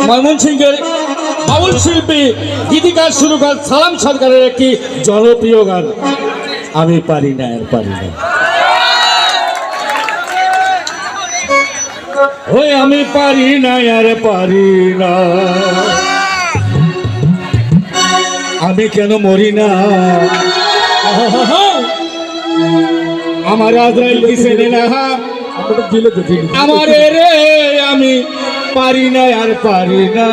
ময়মনসিংহের বাউল শিল্পী গীতিকার সুরকার সালাম সরকারের একটি জনপ্রিয় গান আমি পারি না আর পারি না। ওই আমি পারি না আর পারি না, আমি কেন মরি না, আমার আজরাইল দিছে না আমার রে, আমি পারি না আর পারি না।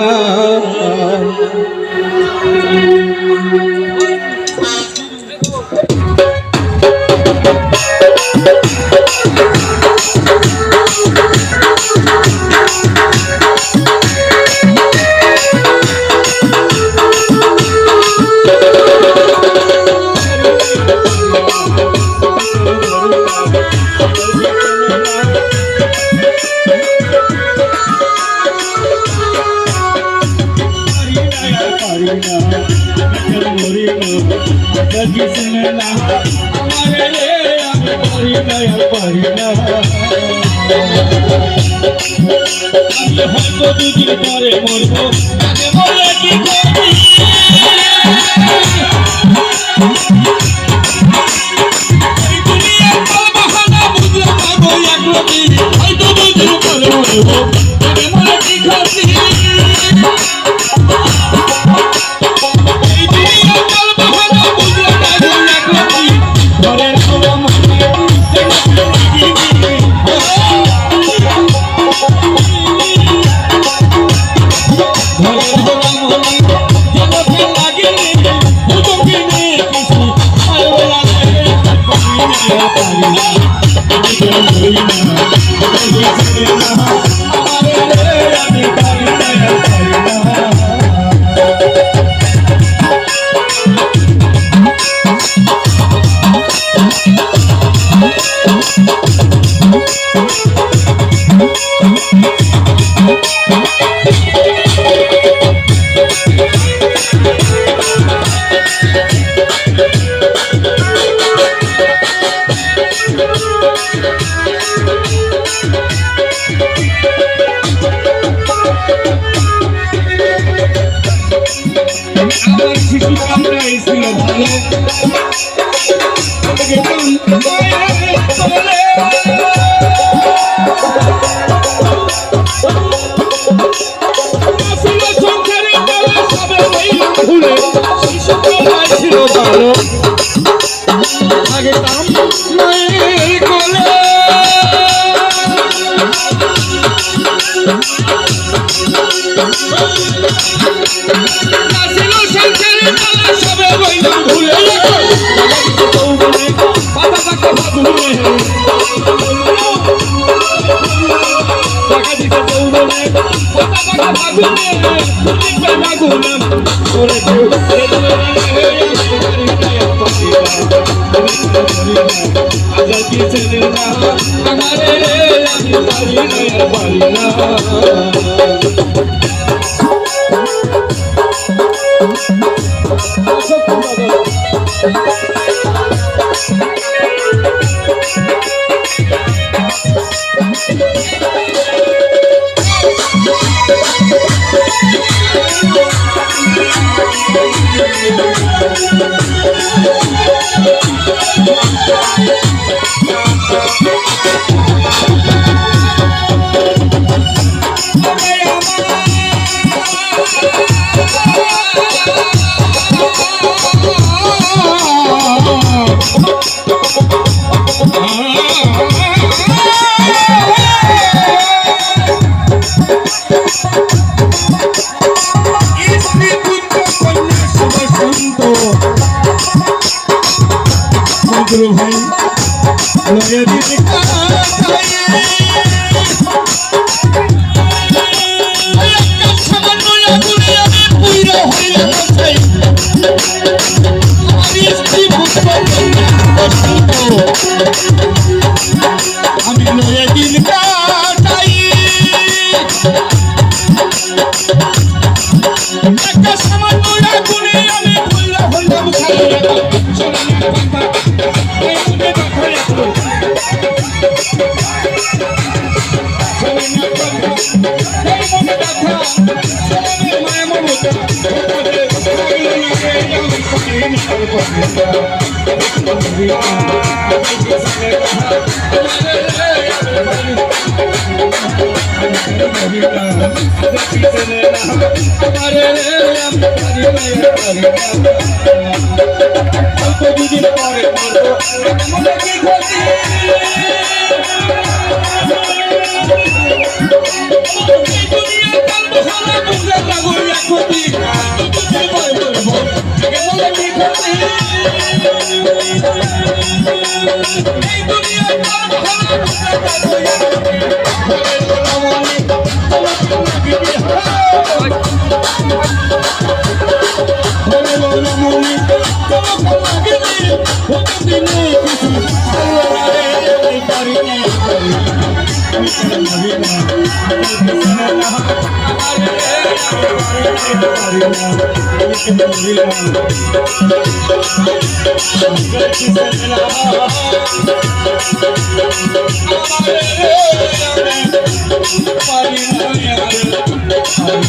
হয়তো দুদিন পরে মরবো, আগে বলে কি করবি, হয়তো দুদিন পরে মরবো, আগে বলে কি করবি। ভাই মায়া মমতা দুদিন পরে মনে কি ক্ষতি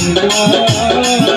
Parina